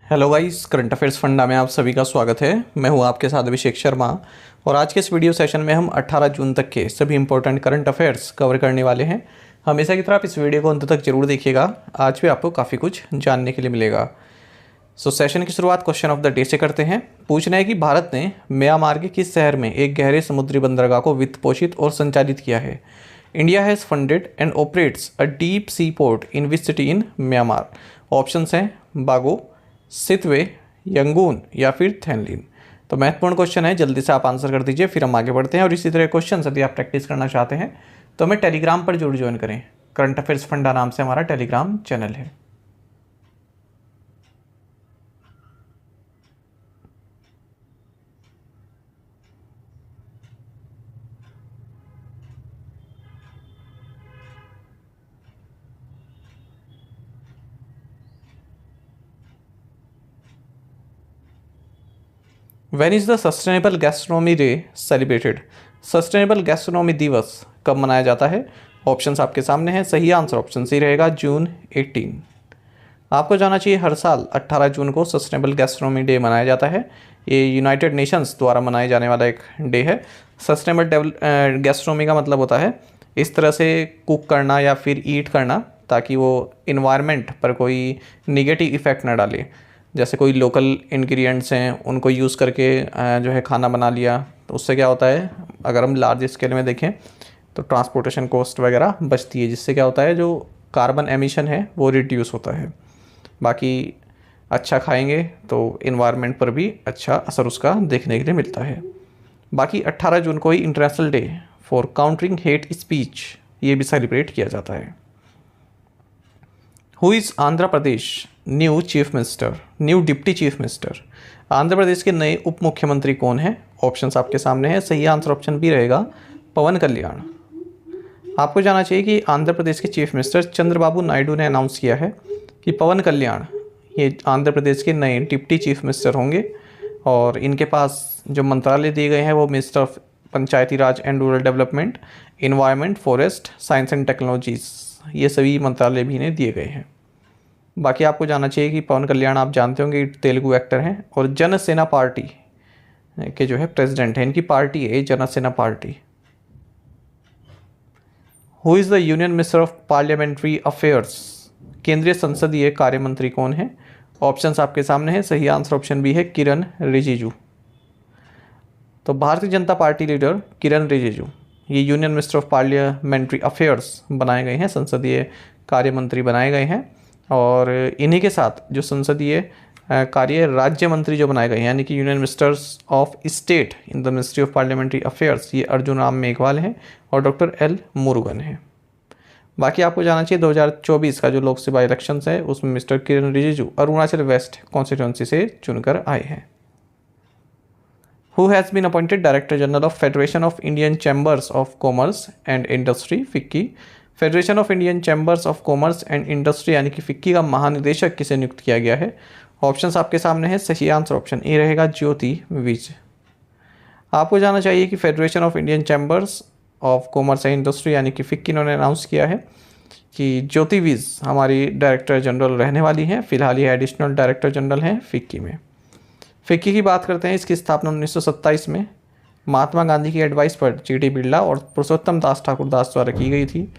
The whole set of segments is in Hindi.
Hello guys, current affairs funda में आप सभी का स्वागत है। मैं हूं आपके साथ अभिषेक शर्मा और आज के इस वीडियो सेशन में हम 18 जून तक के सभी इंपॉर्टेंट करंट अफेयर्स कवर करने वाले हैं। हमेशा की तरह आप इस वीडियो को अंत तक जरूर देखिएगा, आज भी आपको काफ़ी कुछ जानने के लिए मिलेगा। सेशन की शुरुआत क्वेश्चन ऑफ द डे से करते हैं। पूछना है कि भारत ने म्यांमार के किस शहर में एक गहरे समुद्री बंदरगाह को वित्त पोषित और संचालित किया है। India has funded and operates a deep sea port in which city in Myanmar. Options हैं बागो, सितवे, यंगून या फिर थैनलिन। तो महत्वपूर्ण क्वेश्चन है, जल्दी से आप आंसर कर दीजिए, फिर हम आगे बढ़ते हैं। और इसी तरह क्वेश्चन यदि आप प्रैक्टिस करना चाहते हैं तो हमें टेलीग्राम पर जरूर ज्वाइन करें। करंट अफेयर्स फंडा नाम से हमारा टेलीग्राम चैनल है। When is the sustainable gastronomy day celebrated? Sustainable gastronomy दिवस कब मनाया जाता है? ऑप्शंस आपके सामने हैं। सही आंसर ऑप्शन सी रहेगा, जून 18। आपको जाना चाहिए हर साल 18 जून को सस्टेनेबल गैस्ट्रोनॉमी डे मनाया जाता है। ये यूनाइटेड नेशंस द्वारा मनाए जाने वाला एक डे है। सस्टेनेबल गैस्ट्रोनॉमी का मतलब होता है इस तरह से कुक करना या फिर ईट करना ताकि वो इन्वायरमेंट पर कोई निगेटिव इफ़ेक्ट ना डाले। जैसे कोई लोकल इंग्रेडिएंट्स हैं उनको यूज़ करके जो है खाना बना लिया, तो उससे क्या होता है, अगर हम लार्ज स्केल में देखें तो ट्रांसपोर्टेशन कॉस्ट वगैरह बचती है, जिससे क्या होता है जो कार्बन एमिशन है वो रिड्यूस होता है। बाकी अच्छा खाएंगे तो इन्वायरमेंट पर भी अच्छा असर उसका देखने के लिए मिलता है। बाकी 18 जून को ही international day for countering hate speech ये भी सेलिब्रेट किया जाता है। Who is Andhra Pradesh new chief minister, new deputy chief minister? Andhra Pradesh के नए उप मुख्यमंत्री कौन हैं? ऑप्शंस आपके सामने हैं। सही आंसर ऑप्शन बी रहेगा, पवन कल्याण। आपको जाना चाहिए कि आंध्र प्रदेश के चीफ मिनिस्टर चंद्रबाबू नायडू ने अनाउंस किया है कि पवन कल्याण ये आंध्र प्रदेश के नए डिप्टी चीफ मिनिस्टर होंगे और इनके पास जो मंत्रालय दिए गए हैं वो minister of Panchayati Raj and rural development, environment, forest, science and technologies, ये सभी मंत्रालय भी इन्हें दिए गए हैं। बाकी आपको जानना चाहिए कि पवन कल्याण आप जानते होंगे तेलुगु एक्टर हैं और जन सेना पार्टी के जो है प्रेसिडेंट हैं। इनकी पार्टी है जन सेना party. Who is the union minister of parliamentary affairs? केंद्रीय संसदीय कार्य मंत्री कौन है? ऑप्शंस आपके सामने हैं। सही आंसर ऑप्शन बी है, किरण रिजिजू। तो भारतीय जनता पार्टी लीडर किरण रिजिजू ये union minister of parliamentary affairs बनाए गए हैं, संसदीय कार्य मंत्री बनाए गए हैं। और इन्हीं के साथ जो संसदीय कार्य राज्य मंत्री जो बनाए गए हैं यानी कि union ministers of state in the ministry of parliamentary affairs, ये अर्जुन राम मेघवाल हैं और डॉक्टर एल मुरुगन हैं। बाकी आपको जाना चाहिए 2024 का जो लोकसभा इलेक्शंस है उसमें mister Kiran Rijiju Arunachal west constituency से चुनकर आए हैं। Who has been appointed director general of federation of Indian chambers of commerce and industry, FICCI? Federation of Indian chambers of commerce and industry यानी कि फिक्की का महानिदेशक किसे नियुक्त किया गया है? ऑप्शंस आपके सामने हैं। सही आंसर ऑप्शन ए रहेगा, ज्योति विज। आपको जाना चाहिए कि federation of Indian chambers of commerce and industry यानी कि फिक्की इन्होंने अनाउंस किया है कि ज्योति विज हमारी डायरेक्टर जनरल रहने वाली हैं। फिलहाल ये एडिशनल डायरेक्टर जनरल हैं फिक्की में। फिक्की की बात करते हैं, इसकी स्थापना 1927 में महात्मा गांधी की एडवाइस पर जी.डी. बिरला और पुरुषोत्तम दास ठाकुर दास द्वारा की गई थी।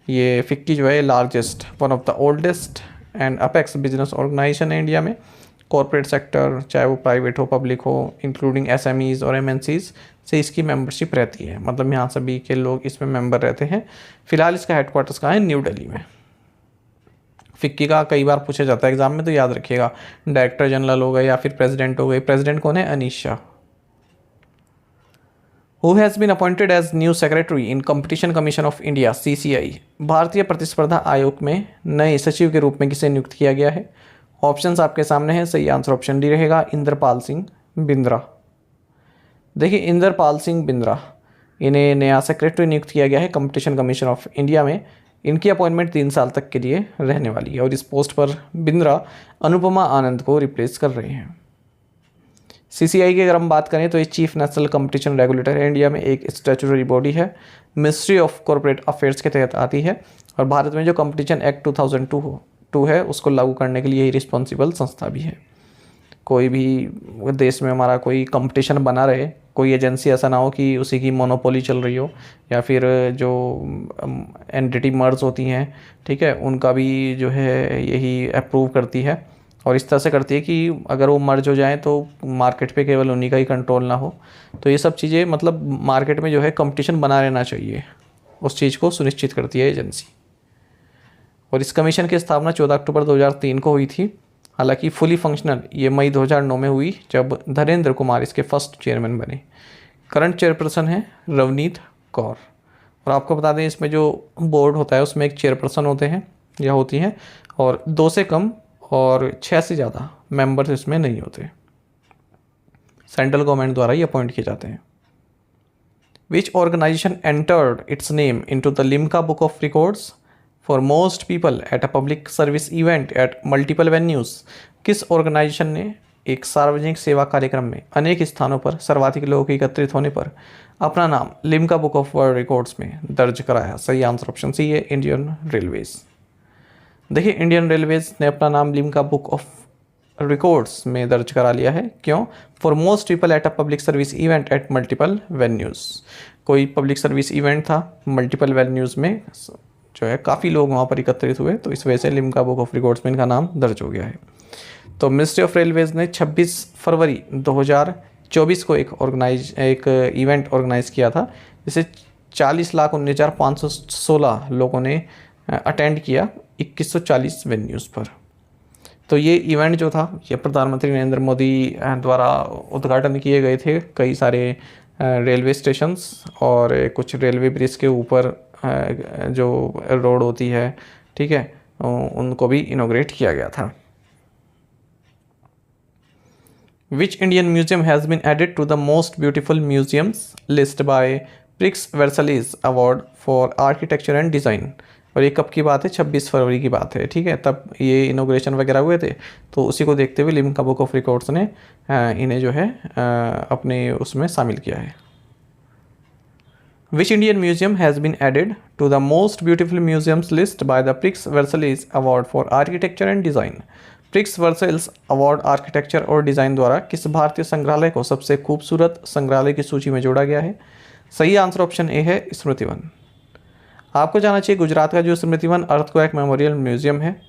ये फिक्की जो है largest, one of the oldest and apex business organization है इंडिया में। कॉरपोरेट सेक्टर चाहे वो प्राइवेट हो, पब्लिक हो, इंक्लूडिंग एसएमईज और एमएनसीज से इसकी मेंबरशिप रहती है, मतलब यहाँ सभी के लोग इसमें मेंबर रहते हैं। फिलहाल इसका हेडक्वार्टर्स कहाँ है? न्यू दिल्ली में। फिक्की का कई बार पूछा जाता है एग्जाम में, तो याद रखिएगा डायरेक्टर जनरल हो गए या फिर प्रेसिडेंट हो गए। प्रेसिडेंट कौन है? Anish Shah. Who has been appointed as new secretary in competition commission of India, CCI? भारतीय प्रतिस्पर्धा आयोग में नए सचिव के रूप में किसे नियुक्त किया गया है? ऑप्शंस आपके सामने हैं। सही आंसर ऑप्शन डी रहेगा, इंद्रपाल सिंह बिंद्रा। देखिए इंद्रपाल सिंह बिंद्रा इन्हें नया सेक्रेटरी नियुक्त किया गया है कंपटीशन कमीशन ऑफ इंडिया में। इनकी अपॉइंटमेंट 3 साल तक के लिए रहने वाली है और इस पोस्ट पर बिंद्रा अनुपमा आनंद को रिप्लेस कर रहे हैं। CCI की अगर हम बात करें तो ये चीफ नेशनल कंपटीशन रेगुलेटर है, इंडिया में एक स्टैट्यूटरी बॉडी है, मिनिस्ट्री ऑफ कॉर्पोरेट अफेयर्स के तहत आती है और भारत में जो कंपटीशन एक्ट 2002 है उसको लागू करने के लिए ही रिस्पॉन्सिबल संस्था भी है। कोई भी देश में हमारा कोई कंपटीशन बना रहे, कोई एजेंसी ऐसा ना हो कि उसी की मोनोपोली चल रही हो, या फिर जो एंटिटी मर्ज होती हैं, ठीक है, उनका भी जो है यही अप्रूव करती है, और इस तरह से करती है कि अगर वो मर्ज हो जाएं तो मार्केट पे केवल उन्हीं का ही कंट्रोल ना हो। तो ये सब चीज़ें मतलब मार्केट में जो है कंपटीशन बना रहना चाहिए, उस चीज़ को सुनिश्चित करती है एजेंसी। और इस कमीशन की स्थापना 14 अक्टूबर 2003 को हुई थी। हालांकि फुली फंक्शनल ये मई 2009 में हुई, जब धीरेन्द्र कुमार इसके फर्स्ट चेयरमैन बने। करंट चेयरपर्सन है रवनीत कौर। और आपको बता दें, इसमें जो बोर्ड होता है उसमें एक चेयरपर्सन होते हैं या होती हैं, और 2 से कम और 6 से ज़्यादा मेंबर्स इसमें नहीं होते। सेंट्रल गवर्नमेंट द्वारा ये अपॉइंट किए जाते हैं। Which organisation entered its name into the Limca book of records for most people at a public service event at multiple venues? किस ऑर्गेनाइजेशन ने एक सार्वजनिक सेवा कार्यक्रम में अनेक स्थानों पर सर्वाधिक लोगों के एकत्रित होने पर अपना नाम Limca book of world records में दर्ज कराया? सही आंसर ऑप्शन सी है, इंडियन रेलवेज। देखिए, इंडियन रेलवेज ने अपना नाम लिम्का बुक ऑफ रिकॉर्ड्स में दर्ज करा लिया है। क्यों? For most people at a public service event at multiple venues. कोई पब्लिक सर्विस इवेंट था, मल्टीपल वेन्यूज़ में जो है काफ़ी लोग वहाँ पर एकत्रित हुए, तो इस वजह से लिम्का बुक ऑफ रिकॉर्ड्स में इनका नाम दर्ज हो गया है। तो मिनिस्ट्री ऑफ रेलवेज ने 26 फरवरी 2024 को एक इवेंट ऑर्गेनाइज किया था, जिसे 40,19,516 लोगों ने अटेंड किया 2140 वेन्यूज़ पर। तो ये इवेंट जो था, ये प्रधानमंत्री नरेंद्र मोदी द्वारा उद्घाटन किए गए थे। कई सारे रेलवे स्टेशंस और कुछ रेलवे ब्रिज के ऊपर जो रोड होती है, ठीक है, उनको भी इनॉग्रेट किया गया था। Which Indian museum has been added to the most beautiful museums list by Prix Versailles Award for Architecture and Design? और ये कब की बात है? 26 फरवरी की बात है, ठीक है, तब ये इनोग्रेशन वगैरह हुए थे। तो उसी को देखते हुए लिम्का बुक ऑफ रिकॉर्ड्स ने इन्हें जो है अपने उसमें शामिल किया है। Which Indian museum has been added to the most beautiful museums list by the Prix Versailles Award for Architecture and Design? Prix Versailles award architecture और डिज़ाइन द्वारा किस भारतीय संग्रहालय को सबसे खूबसूरत संग्रहालय की सूची में जोड़ा गया है? सही आंसर ऑप्शन ए है, स्मृति वन। आपको जाना चाहिए, गुजरात का जो Smriti Van earthquake memorial museum है,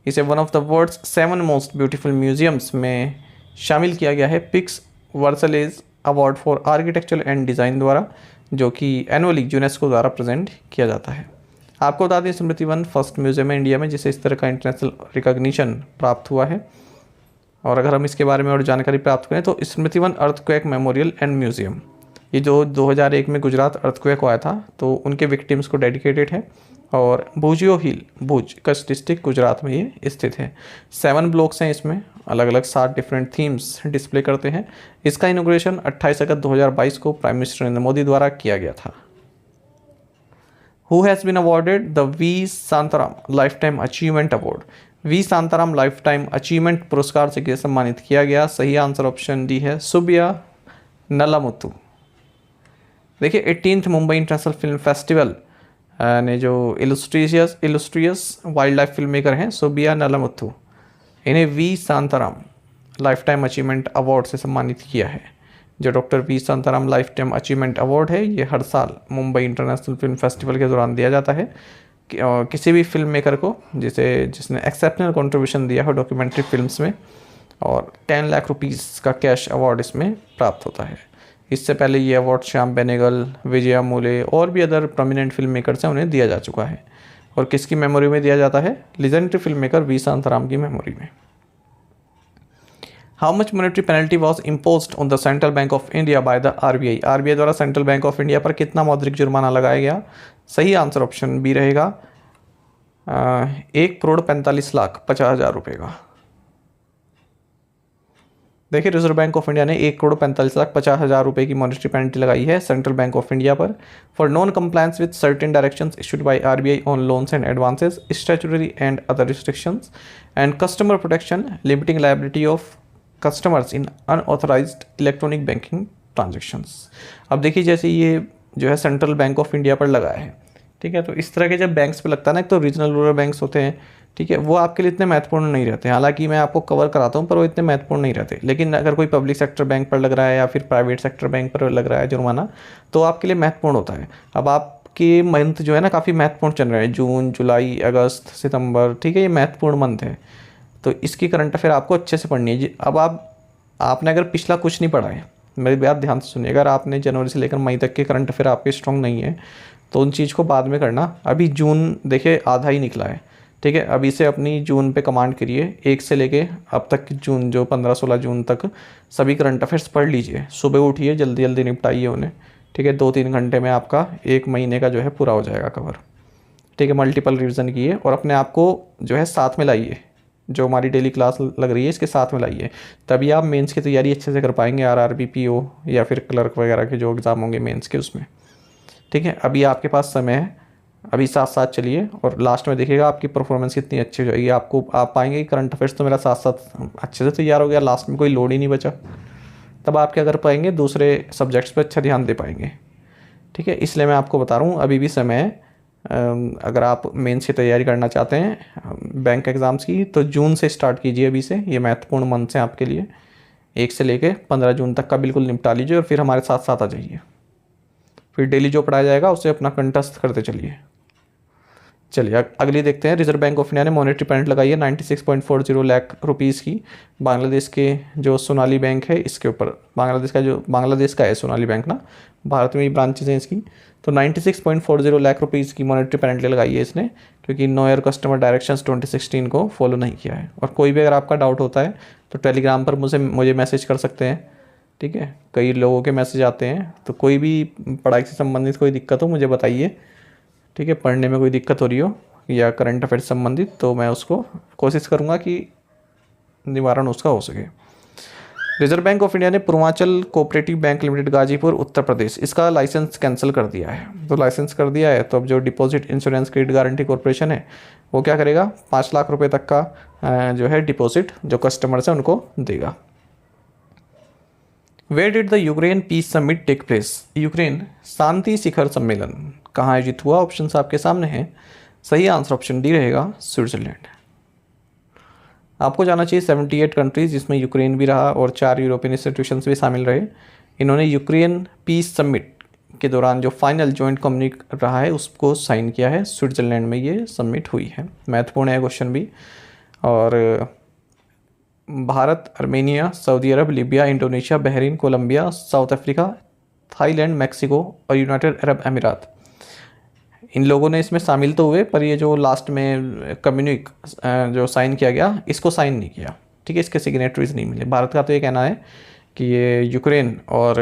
इसे one of the world's 7 most beautiful museums में शामिल किया गया है Prix Versailles award for architecture and design द्वारा, जो कि एनुअली यूनेस्को द्वारा प्रेजेंट किया जाता है। आपको बता दें, स्मृति वन फर्स्ट म्यूजियम है इंडिया में जिसे इस तरह का इंटरनेशनल रिकॉग्निशन प्राप्त हुआ है। और अगर हम इसके बारे में और जानकारी प्राप्त करें तो Smriti Van earthquake memorial and museum, ये जो 2001 में गुजरात अर्थक्वेक आया था तो उनके विक्टिम्स को डेडिकेटेड है, और भुजियो हिल, भुज कच्छ डिस्ट्रिक्ट गुजरात में ये स्थित है। 7 ब्लॉक्स हैं इसमें, अलग अलग 7 डिफरेंट थीम्स डिस्प्ले करते हैं। इसका इनॉग्रेशन 28 अगस्त 2022 को प्राइम मिनिस्टर नरेंद्र मोदी द्वारा किया गया था। Who has been awarded the V. Santaram Lifetime Achievement Award? V Shantaram lifetime achievement पुरस्कार से किसे सम्मानित किया गया? सही आंसर ऑप्शन डी है, सुबिया नलामुथु। देखिए, 18th Mumbai international film festival ने जो illustrious wildlife film maker हैं सुबिया नलामुथु, इन्हें V Shantaram lifetime achievement award से सम्मानित किया है। जो doctor V Shantaram lifetime achievement award है, ये हर साल मुंबई इंटरनेशनल फिल्म फेस्टिवल के दौरान दिया जाता है किसी भी फिल्म मेकर को जिसने एक्सेप्शनल कंट्रीब्यूशन दिया हो डॉक्यूमेंट्री फिल्म्स में, और 10 लाख रुपीज़ का कैश अवार्ड इसमें प्राप्त होता है। इससे पहले ये अवार्ड श्याम बेनेगल, विजया मूले और भी अदर प्रोमिनेंट फिल्म मेकर्स हैं, उन्हें दिया जा चुका है। और किसकी मेमोरी में दिया जाता है? Legendary film maker V Shantaram की मेमोरी में। How much monetary penalty was imposed on the Central Bank of India by the RBI? RBI द्वारा सेंट्रल बैंक ऑफ इंडिया पर कितना मौद्रिक जुर्माना लगाया गया? सही आंसर ऑप्शन बी रहेगा, 1,45,50,000 रुपये का। देखिए, रिजर्व बैंक ऑफ इंडिया ने 1,45,50,000 रुपये की मॉनेटरी पेनल्टी लगाई है सेंट्रल बैंक ऑफ इंडिया पर for non compliance with certain directions issued by RBI on loans and advances, statutory and other restrictions and customer protection limiting liability of customers in unauthorised electronic banking transactions. अब देखिए, जैसे ये जो है सेंट्रल बैंक ऑफ इंडिया पर लगा है, ठीक है। तो इस तरह के जब बैंक्स पे लगता है ना, एक तो रीजनल रूरल बैंक्स होते हैं, ठीक है, वो आपके लिए इतने महत्वपूर्ण नहीं रहते, हालांकि मैं आपको कवर कराता हूँ पर वो इतने महत्वपूर्ण नहीं रहते। लेकिन अगर कोई पब्लिक सेक्टर बैंक पर लग रहा है या फिर प्राइवेट सेक्टर बैंक पर लग रहा है जुर्माना, तो आपके लिए महत्वपूर्ण होता है। अब आपके मंथ जो है ना काफ़ी महत्वपूर्ण चल रहे हैं, जून, जुलाई, अगस्त, सितंबर, ठीक है, ये महत्वपूर्ण मंथ है। तो इसकी करंट अफेयर आपको अच्छे से पढ़नी है। अब आपने अगर पिछला कुछ नहीं पढ़ा है, मेरी बात ध्यान से सुनिए, अगर आपने जनवरी से लेकर मई तक के करंट अफेयर आपके स्ट्रॉन्ग नहीं है तो उन चीज़ को बाद में करना। अभी जून देखिए आधा ही निकला है, ठीक है। अभी से अपनी जून पे कमांड करिए, 1 से लेके अब तक की जून, जो 15-16 जून तक सभी करंट अफेयर्स पढ़ लीजिए। सुबह उठिए, जल्दी जल्दी निपटाइए उन्हें, ठीक है। 2-3 घंटे में आपका 1 महीने का जो है पूरा हो जाएगा कवर, ठीक है। मल्टीपल रिवीजन किए और अपने आप को जो है साथ में लाइए, जो हमारी डेली क्लास लग रही है इसके साथ में लाइए, तभी आप मेंस की तैयारी अच्छे से कर पाएंगे, आरआरबी, पीओ या फिर क्लर्क वगैरह के जो एग्ज़ाम होंगे मेंस के उसमें, ठीक है। अभी आपके पास समय है, अभी साथ साथ चलिए और लास्ट में देखिएगा आपकी परफॉर्मेंस कितनी अच्छी हो जाएगी। आप पाएंगे कि करंट अफेयर्स तो मेरा साथ साथ अच्छे से तैयार हो गया, लास्ट में कोई लोड ही नहीं बचा। तब आप क्या कर पाएंगे, दूसरे सब्जेक्ट्स पर अच्छा ध्यान दे पाएंगे, ठीक है। इसलिए मैं आपको बता रहा हूँ अभी भी समय है। अगर आप मेंस की तैयारी करना चाहते हैं बैंक एग्ज़ाम्स की, तो जून से स्टार्ट कीजिए अभी से, ये महत्वपूर्ण मंथ्स हैं आपके लिए। 1 से लेके 15 जून तक का बिल्कुल निपटा लीजिए और फिर हमारे साथ साथ आ जाइए, फिर डेली जो पढ़ाया जाएगा उससे अपना कंठस्थ करते चलिए। चलिए अगली देखते हैं। रिजर्व बैंक ऑफ इंडिया ने मॉनेटरी पेमेंट लगाई है 96.40 लाख रुपीज़ की बांग्लादेश के जो सोनाली बैंक है इसके ऊपर। बांग्लादेश का है सोनाली बैंक ना, भारत में ही ब्रांचेज हैं इसकी। तो 96.40 लाख रुपीज़ की मॉनेटरी पेनल्टी लगाई है इसने, क्योंकि नो ईयर कस्टमर डायरेक्शंस 2016 को फॉलो नहीं किया है। और कोई भी अगर आपका डाउट होता है तो टेलीग्राम पर मुझे मैसेज कर सकते हैं, ठीक है। कई लोगों के मैसेज आते हैं, तो कोई भी पढ़ाई से संबंधित कोई दिक्कत हो मुझे बताइए, ठीक है। पढ़ने में कोई दिक्कत हो रही हो या करंट अफेयर संबंधित, तो मैं उसको कोशिश करूँगा कि निवारण उसका हो सके। रिजर्व बैंक ऑफ इंडिया ने Purvanchal cooperative bank limited Ghazipur Uttar Pradesh, इसका लाइसेंस कैंसिल कर दिया है। तो लाइसेंस कर दिया है, तो अब जो deposit insurance credit guarantee corporation है वो क्या करेगा, 5 लाख रुपए तक का जो है डिपॉजिट जो कस्टमर्स है उनको देगा। Where did the Ukraine peace summit take place, Ukraine शांति शिखर सम्मेलन कहाँ आयोजित हुआ? ऑप्शंस आपके सामने हैं। सही आंसर ऑप्शन डी रहेगा, स्विट्जरलैंड। आपको जाना चाहिए 78 कंट्रीज, जिसमें यूक्रेन भी रहा और 4 यूरोपियन इंस्टीट्यूशंस भी शामिल रहे। इन्होंने यूक्रेन पीस समिट के दौरान जो फाइनल जॉइंट कम्युनिक रहा है उसको साइन किया है। स्विट्जरलैंड में ये समिट हुई है। महत्वपूर्ण है क्वेश्चन भी। और Bharat, Armenia, Saudi Arab, Libya, Indonesia, Bahrain, Colombia, South Africa, Thailand, Mexico और यूनाइटेड अरब अमीरात, इन लोगों ने इसमें शामिल तो हुए, पर ये जो लास्ट में कम्युनिक जो साइन किया गया इसको साइन नहीं किया, ठीक है। इसके सिग्नेटरीज नहीं मिले। भारत का तो ये कहना है कि ये यूक्रेन और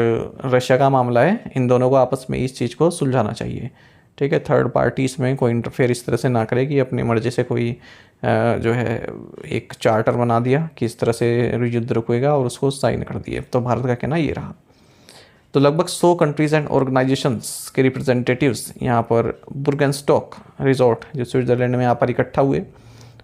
रशिया का मामला है, इन दोनों को आपस में इस चीज़ को सुलझाना चाहिए, ठीक है। थर्ड पार्टी इसमें कोई इंटरफेयर इस तरह से ना करे कि अपनी मर्ज़ी से कोई जो है एक चार्टर बना दिया कि इस तरह से युद्ध रुकेगा और उसको साइन कर दिए। तो भारत का कहना ये रहा। तो लगभग 100 कंट्रीज़ एंड ऑर्गेनाइजेशंस के रिप्रेजेंटेटिव्स यहाँ पर बुर्गेनस्टॉक रिजॉर्ट जो स्विट्ज़रलैंड में यहाँ पर इकट्ठा हुए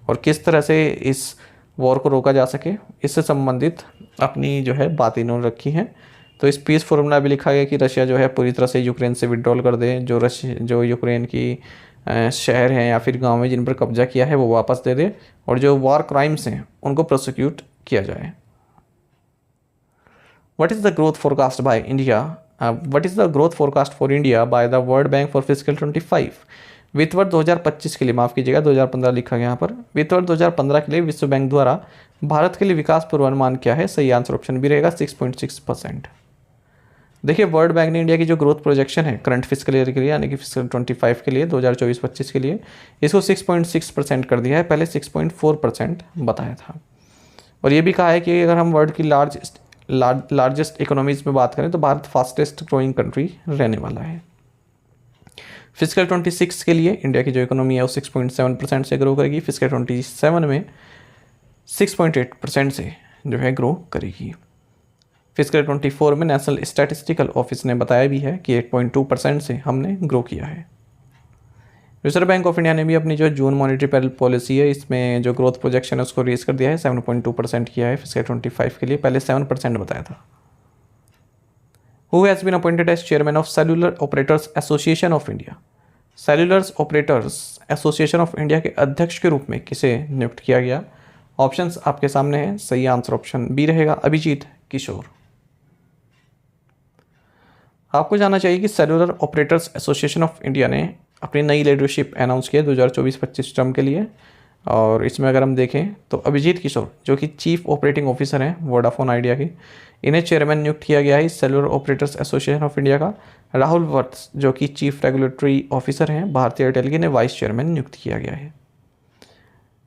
और किस तरह से इस वॉर को रोका जा सके इससे संबंधित अपनी जो है बातें इन्होंने रखी हैं। तो इस पीस फॉर्मूला भी लिखा गया कि रशिया जो है पूरी तरह से यूक्रेन से विड्रॉल कर दे, जो यूक्रेन की शहर हैं या फिर गाँव में जिन पर कब्जा किया है वो वापस दे दे, और जो वॉर क्राइम्स हैं उनको प्रोसिक्यूट किया जाए। What is the growth forecast by India? What is the growth forecast for India by the World Bank for fiscal 25? वित्त वर्ष 2025 के लिए, माफ़ कीजिएगा 2015 लिखा गया यहाँ पर, वित्त वर्ष 2015 के लिए विश्व बैंक द्वारा भारत के लिए विकास पूर्वानुमान क्या है? सही आंसर ऑप्शन भी रहेगा 6.6%। देखिए वर्ल्ड बैंक ने इंडिया की जो ग्रोथ प्रोजेक्शन है करंट फिस्कल ईयर के लिए यानी कि फिस्कल 25 के लिए 2024-25 के लिए इसको 6.6% कर दिया है, पहले 6.4% बताया था। और ये भी कहा है कि अगर हम वर्ल्ड की लार्जेस्ट इकोनॉमीज़ में बात करें तो भारत फास्टेस्ट ग्रोइंग कंट्री रहने वाला है। फिस्कल 26 के लिए इंडिया की जो इकोनॉमी है वो 6.7% से ग्रो करेगी, फिस्कल 27 में 6.8% से जो है ग्रो करेगी। फिस्कल 24 में नेशनल स्टैटिस्टिकल ऑफिस ने बताया भी है कि 8.2% से हमने ग्रो किया है। रिजर्व बैंक ऑफ इंडिया ने भी अपनी जो जून मॉनेटरी पॉलिसी है इसमें जो ग्रोथ प्रोजेक्शन है उसको रेज कर दिया है, 7.2% किया है फिस्कल 25 के लिए, पहले 7% बताया था। Who has been appointed as chairman of Cellular Operators association of India? Cellular operators association of India के अध्यक्ष के रूप में किसे नियुक्त किया गया? ऑप्शंस आपके सामने हैं। सही आंसर ऑप्शन बी रहेगा, अभिजीत किशोर। आपको जानना चाहिए कि cellular operators association of India ने अपनी नई लीडरशिप अनाउंस की है 2024-25 टर्म के लिए, और इसमें अगर हम देखें तो अभिजीत किशोर जो कि चीफ ऑपरेटिंग ऑफिसर हैं वोडाफोन आइडिया के, इन्हें चेयरमैन नियुक्त किया गया है cellular operators association of India का। राहुल वत्स जो कि चीफ रेगुलेटरी ऑफिसर हैं भारतीय एयरटेल के, इन्हें वाइस चेयरमैन नियुक्त किया गया है।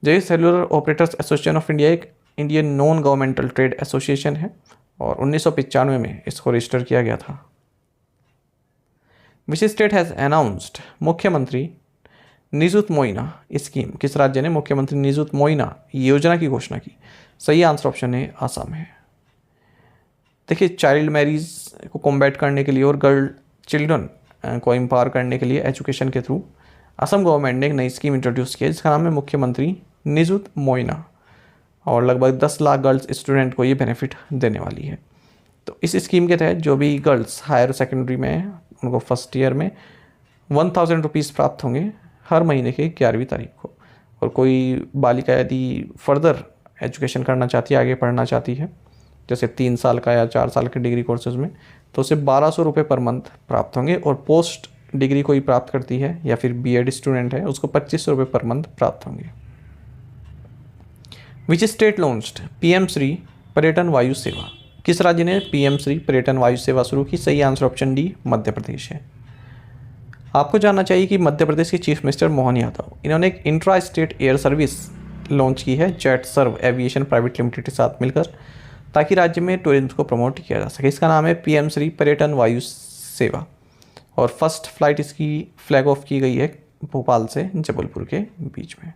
जो cellular operators association of India एक Indian non governmental trade association है और 1995 में इसको रजिस्टर किया गया था। विच स्टेट हैज़ अनाउंस्ड मुख्यमंत्री निजुत मोइना स्कीम? किस राज्य ने मुख्यमंत्री निजुत मोइना योजना की घोषणा की? सही आंसर ऑप्शन है आसाम है। देखिए, चाइल्ड मैरिज को कॉम्बैट करने के लिए और गर्ल चिल्ड्रन को एम्पावर करने के लिए एजुकेशन के थ्रू असम गवर्नमेंट ने एक नई स्कीम इंट्रोड्यूस की है जिसका नाम है मुख्यमंत्री निजुत मोइना, और लगभग 10 लाख गर्ल्स स्टूडेंट को ये बेनिफिट देने वाली है। तो इस स्कीम के तहत जो भी गर्ल्स हायर सेकेंडरी में हैं उनको फर्स्ट ईयर में 1000 रुपीज़ प्राप्त होंगे हर महीने के 11वीं तारीख को, और कोई बालिका यदि फर्दर एजुकेशन करना चाहती है, आगे पढ़ना चाहती है, जैसे 3 साल का या 4 साल के डिग्री कोर्सेज में, तो उसे 1200 रुपये पर मंथ प्राप्त होंगे, और पोस्ट डिग्री कोई प्राप्त करती है या फिर बीएड स्टूडेंट है उसको 2500 रुपये पर मंथ प्राप्त होंगे। Which state launched PM Shri पर्यटन वायु सेवा? किस राज्य ने पीएम श्री पर्यटन वायु सेवा शुरू की? सही answer option D Madhya Pradesh है। आपको जानना चाहिए कि मध्य प्रदेश के चीफ मिनिस्टर मोहन यादव, इन्होंने एक intra state air service launch की है जेट सर्व एविएशन प्राइवेट लिमिटेड के साथ मिलकर, ताकि राज्य में टूरिज्म को प्रमोट किया जा सके। इसका नाम है पीएम श्री पर्यटन वायु सेवा, और फर्स्ट फ्लाइट इसकी फ्लैग ऑफ की गई है भोपाल से जबलपुर के बीच में।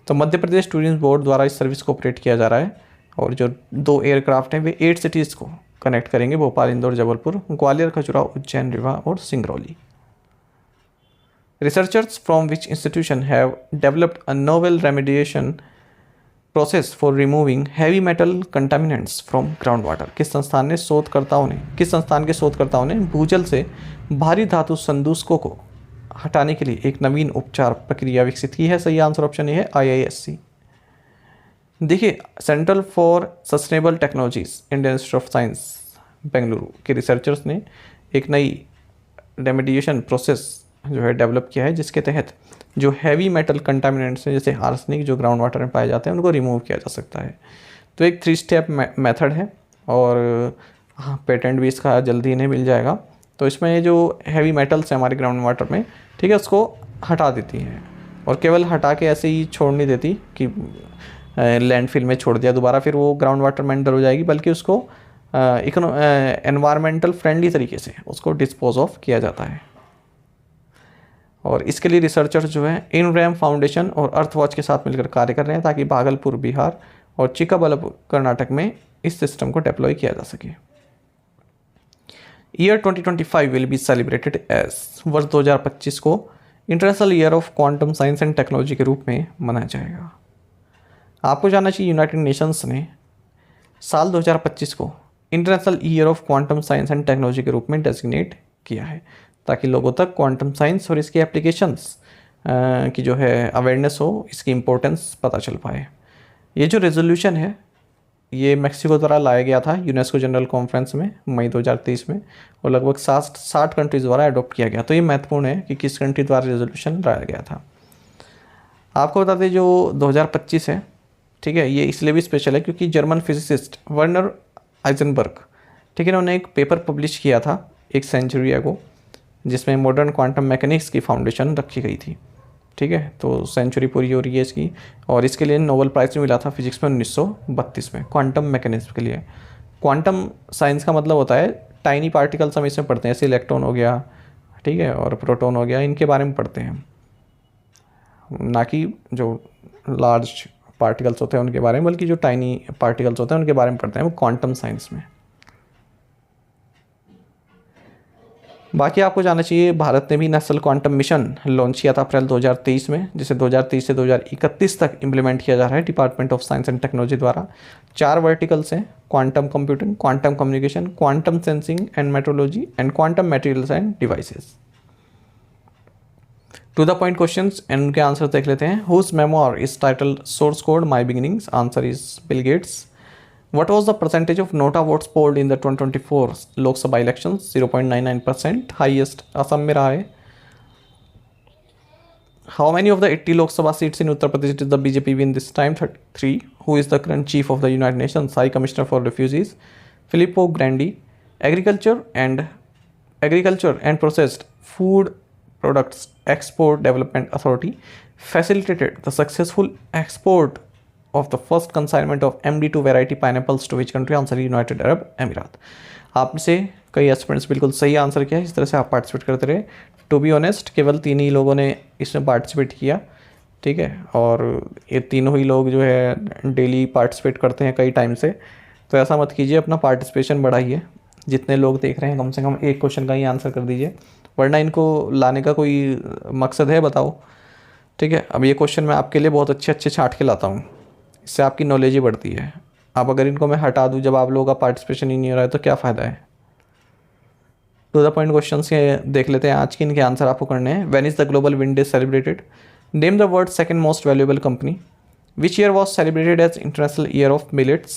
तो मध्य प्रदेश टूरिज्म बोर्ड द्वारा इस सर्विस को ऑपरेट किया जा रहा है, और जो 2 एयरक्राफ्ट हैं वे 8 सिटीज़ को कनेक्ट करेंगे, भोपाल, इंदौर, जबलपुर, ग्वालियर, खजुराहो, उज्जैन, रीवा और Singrauli. Researchers from which institution have developed a novel remediation process for removing heavy metal contaminants from groundwater? किस संस्थान के शोधकर्ताओं ने भूजल से भारी धातु संदूषकों को हटाने के लिए एक नवीन उपचार प्रक्रिया विकसित की है? सही आंसर ऑप्शन ये है IISc। देखिए, central for sustainable technologies Indian institute of science Bengaluru के रिसर्चर्स ने एक नई रेमेडिएशन प्रोसेस जो है डेवलप किया है, जिसके तहत जो हैवी मेटल कंटामिनेंट्स हैं जैसे आर्सेनिक जो ग्राउंड वाटर में पाए जाते हैं उनको रिमूव किया जा सकता है। तो एक 3 स्टेप मेथड है, और हाँ, पेटेंट भी इसका जल्दी इन्हें मिल जाएगा। तो इसमें जो हैवी मेटल्स हैं हमारे ग्राउंड वाटर में, ठीक है, उसको हटा देती है, और केवल हटा के ऐसे ही छोड़ नहीं देती कि लैंडफिल में छोड़ दिया दोबारा फिर वो ग्राउंड वाटर में एंटर हो जाएगी, बल्कि उसको एनवायरमेंटल फ्रेंडली तरीके से उसको डिस्पोज ऑफ किया जाता है। और इसके लिए रिसर्चर्स जो है इनरैम फाउंडेशन और अर्थवॉच के साथ मिलकर कार्य कर रहे हैं, ताकि भागलपुर बिहार और चिक्काबल्लापुर कर्नाटक में इस सिस्टम को डिप्लॉय किया जा सके। Year 2025 will be celebrated as, वर्ष 2025 को International Year of Quantum Science and Technology के रूप में मनाया जाएगा। आपको जानना चाहिए यूनाइटेड नेशंस ने साल 2025 को International Year of Quantum Science and Technology के रूप में डेजिग्नेट किया है, ताकि लोगों तक क्वांटम साइंस और इसकी एप्लीकेशंस की जो है अवेयरनेस हो, इसकी इम्पोर्टेंस पता चल पाए। ये जो रेजोल्यूशन है ये मैक्सिको द्वारा लाया गया था यूनेस्को जनरल कॉन्फ्रेंस में मई 2023 में, और लगभग 60 कंट्रीज़ द्वारा अडॉप्ट किया गया। तो ये महत्वपूर्ण है कि किस कंट्री द्वारा रेजोल्यूशन लाया गया था। आपको बता दें जो 2025 है, ठीक है, ये इसलिए भी स्पेशल है क्योंकि जर्मन फिजिसिस्ट वर्नर आइजनबर्ग, ठीक है, उन्होंने एक पेपर पब्लिश किया था 1 सेंचुरी अगो, जिसमें मॉडर्न क्वांटम मैकेनिक्स की फाउंडेशन रखी गई थी। ठीक है, तो सेंचुरी पूरी हो रही है इसकी, और इसके लिए नोबेल प्राइज़ भी मिला था फिजिक्स में 1932 में क्वांटम मैकेनिक्स के लिए। क्वांटम साइंस का मतलब होता है टाइनी पार्टिकल्स हम इसमें पढ़ते हैं, जैसे इलेक्ट्रॉन हो गया, ठीक है, और प्रोटॉन हो गया, इनके बारे में पढ़ते हैं, ना कि जो लार्ज पार्टिकल्स होते हैं उनके बारे में, बल्कि जो टाइनी पार्टिकल्स होते हैं उनके बारे में पढ़ते हैं वो क्वांटम साइंस में। बाकी आपको जानना चाहिए भारत ने भी नेशनल क्वांटम मिशन लॉन्च किया था अप्रैल 2023 में, जिसे 2023 से 2031 तक इम्प्लीमेंट किया जा रहा है Department of Science and Technology द्वारा। 4 वर्टिकल्स हैं, quantum computing, quantum communication, quantum sensing and metrology and quantum materials and devices. To the point questions and उनके आंसर देख लेते हैं। Whose memoir is title source code my beginnings? Answer is Bill Gates. What was the percentage of Nota votes polled in the 2024 Lok Sabha elections? 0.99%, highest Assam में रहा है। How many of the 80 Lok Sabha seats in Uttar Pradesh did the BJP win this time? 33. Who is the current chief of the United Nations High Commissioner for Refugees? Filippo Grandi. Agriculture and Processed Food Products Export Development Authority facilitated the successful export of the first consignment of MD2 variety pineapples to which country? Answer United Arab Emirates। आप से कई एस्पिरेंट्स बिल्कुल सही आंसर किया। इस तरह से आप पार्टिसिपेट करते रहे। टू बी ऑनेस्ट केवल 3 ही लोगों ने इसमें पार्टिसिपेट किया, ठीक है, और ये तीनों ही लोग जो है डेली पार्टिसिपेट करते हैं कई टाइम से। तो ऐसा मत कीजिए, अपना पार्टिसिपेशन बढ़ाइए। जितने लोग देख रहे हैं कम से कम एक क्वेश्चन का ही आंसर कर दीजिए, वरना इनको लाने का कोई मकसद है बताओ, ठीक है। अब ये क्वेश्चन मैं आपके लिए बहुत अच्छे छाँट के लाता हूँ, इससे आपकी नॉलेज ही बढ़ती है। अब अगर इनको मैं हटा दूं जब आप लोगों का पार्टिसिपेशन ही नहीं हो रहा है तो क्या फ़ायदा है। टू द पॉइंट क्वेश्चन से देख लेते हैं आज के, इनके आंसर आपको करने हैं। When is the Global Wind Day celebrated? Name the world second most valuable company. Which year was celebrated as International Year of Millets?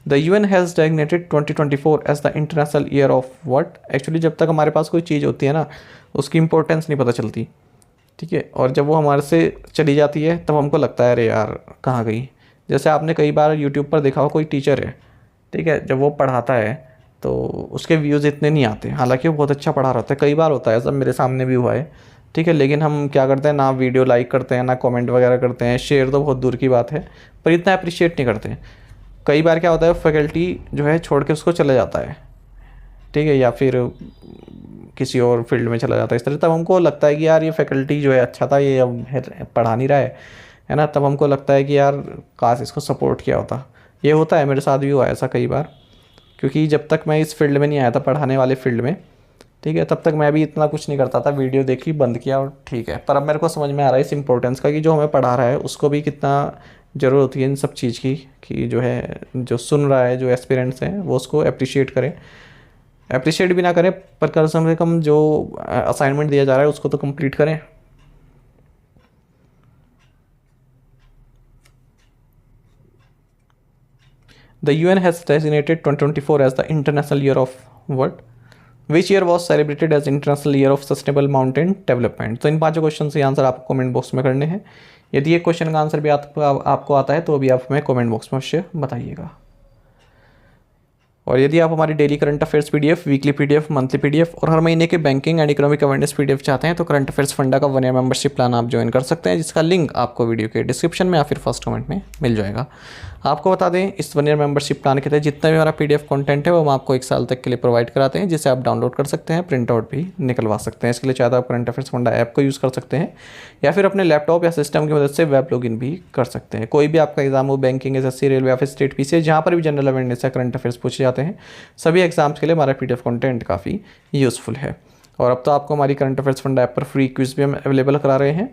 The UN has designated 2024 as the International Year of what? Actually जब तक हमारे पास कोई चीज़ होती है ना उसकी इंपॉर्टेंस नहीं पता चलती, ठीक है, और जब वो हमारे से चली जाती है तब हमको लगता है अरे यार कहाँ गई। जैसे आपने कई बार यूट्यूब पर देखा हो, कोई टीचर है, ठीक है, जब वो पढ़ाता है तो उसके व्यूज़ इतने नहीं आते, हालांकि वो बहुत अच्छा पढ़ा रहता है। कई बार होता है, सब मेरे सामने भी हुआ है, ठीक है, लेकिन हम क्या करते हैं ना वीडियो लाइक करते हैं ना कमेंट वगैरह करते हैं, शेयर तो बहुत दूर की बात है, पर इतना अप्रिशिएट नहीं करते। कई बार क्या होता है फैकल्टी जो है छोड़ के उसको चला जाता है, ठीक है, या फिर किसी और फील्ड में चला जाता है इस तरह। तब हमको लगता है कि यार ये फैकल्टी जो है अच्छा था, ये अब पढ़ा नहीं रहा है ना, तब हमको लगता है कि यार काश इसको सपोर्ट किया होता। ये होता है, मेरे साथ भी हुआ ऐसा कई बार, क्योंकि जब तक मैं इस फील्ड में नहीं आया था पढ़ाने वाले फील्ड में, ठीक है, तब तक मैं भी इतना कुछ नहीं करता था, वीडियो देखी बंद किया और ठीक है। पर अब मेरे को समझ में आ रहा है इस इम्पोर्टेंस का कि जो हमें पढ़ा रहा है उसको भी कितना ज़रूरत होती है इन सब चीज़ की, कि जो है जो सुन रहा है, जो एस्पिरेंट्स हैं वो उसको अप्रिशिएट करें। अप्रिशिएट भी ना करें पर कम से कम जो असाइनमेंट दिया जा रहा है उसको तो कंप्लीट करें। The UN has designated 2024 as the International Year of what? Which year was celebrated as International Year of Sustainable Mountain Development? तो इन 5 क्वेश्चन के आंसर आपको कमेंट बॉक्स में करने हैं। यदि एक क्वेश्चन का आंसर भी आपको आता है तो अभी आप हमें कमेंट बॉक्स में अवश्य बताइएगा। और यदि आप हमारी daily current affairs PDF, weekly PDF, monthly PDF और हर महीने के banking and economic awareness PDF चाहते हैं तो करंट अफेयर्स फंडा का 1 ईयर मेंबरशिप प्लान आप ज्वाइन कर सकते हैं, जिसका लिंक आपको वीडियो के डिस्क्रिप्शन में या फिर फर्स्ट कमेंट में मिल जाएगा। आपको बता दें इस 1 ईयर मेंबरशिप प्लान के तहत जितना भी हमारा PDF कंटेंट है वो हम आपको 1 साल तक के लिए प्रोवाइड कराते हैं, जिसे आप डाउनलोड कर सकते हैं, प्रिंट आउट भी निकलवा सकते हैं। इसके लिए चाहे तो आप करंट अफेयर्स फंडा ऐप को यूज़ कर सकते हैं या फिर अपने लैपटॉप या सिस्टम की मदद से वेब लॉगिन भी कर सकते हैं। कोई भी आपका एग्जाम हो, बैंकिंग, SSC, रेलवे या फिर स्टेट PCS, जहाँ पर भी जनरल अवेयरनेस या करंट अफेयर्स पूछे जाते हैं, सभी एग्जाम्स के लिए हमारा PDF कंटेंट काफ़ी यूज़फुल है। और अब तो आपको हमारी करंट अफेयर्स फंडा ऐप पर फ्री क्विज भी हम अवेलेबल करा रहे हैं।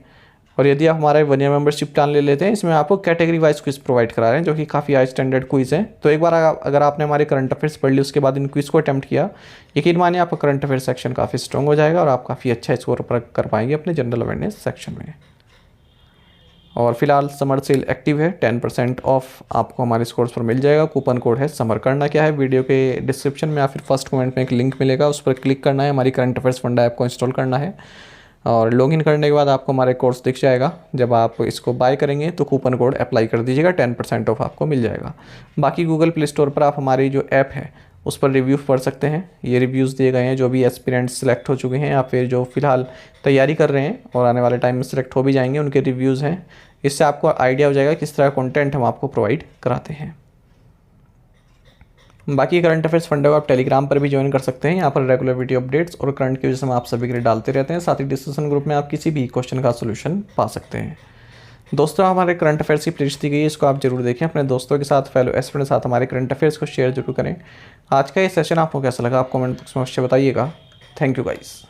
और यदि आप हमारे 1 ईयर मेंबरशिप प्लान ले लेते हैं, इसमें आपको कैटेगरी वाइज क्विज प्रोवाइड करा रहे हैं जो कि काफ़ी हाई स्टैंडर्ड क्विज है। तो एक बार अगर आपने हमारे करंट अफेयर्स पढ़ ली उसके बाद इन क्विज को अटैम्प्ट किया, यकीन मानिए आपका करंट अफेयर सेक्शन काफ़ी स्ट्रॉन्ग हो जाएगा और आप काफ़ी अच्छा स्कोर कर पाएंगे अपने जनरल अवेयरनेस सेक्शन में। और फिलहाल समर सेल एक्टिव है, 10% ऑफ आपको हमारे स्कोर्स पर मिल जाएगा। कूपन कोड है समर। करना क्या है, वीडियो के डिस्क्रिप्शन में या फिर फर्स्ट कमेंट में एक लिंक मिलेगा, उस पर क्लिक करना है, हमारी करंट अफेयर्स फंडा ऐप को इंस्टॉल करना है और लॉगिन करने के बाद आपको हमारे कोर्स दिख जाएगा। जब आप इसको बाय करेंगे तो कूपन कोड अप्लाई कर दीजिएगा, 10% ऑफ आपको मिल जाएगा। बाकी गूगल प्ले स्टोर पर आप हमारी जो ऐप है उस पर रिव्यू पढ़ सकते हैं। ये रिव्यूज़ दिए गए हैं जो भी एस्पिरेंट्स सेलेक्ट हो चुके हैं या फिर जो फिलहाल तैयारी कर रहे हैं और आने वाले टाइम में सेलेक्ट हो भी जाएंगे, उनके रिव्यूज़ हैं। इससे आपको आइडिया हो जाएगा किस तरह का कंटेंट हम आपको प्रोवाइड कराते हैं। बाकी करंट अफेयर्स फंडा को आप टेलीग्राम पर भी ज्वाइन कर सकते हैं। यहाँ पर रेगुलर वीडियो अपडेट्स और करंट के वजह से हम आप सभी के लिए डालते रहते हैं। साथ ही डिस्कशन ग्रुप में आप किसी भी क्वेश्चन का सोल्यूशन पा सकते हैं। दोस्तों हमारे करंट अफेयर्स की प्लेलिस्ट दी गई है, इसको आप जरूर देखें। अपने दोस्तों के साथ, फेलो एस्पिरेंट्स के साथ हमारे करंट अफेयर्स को शेयर जरूर करें। आज का ये सेशन आपको कैसा लगा आप कमेंट बॉक्स में अवश्य बताइएगा। Thank you guys.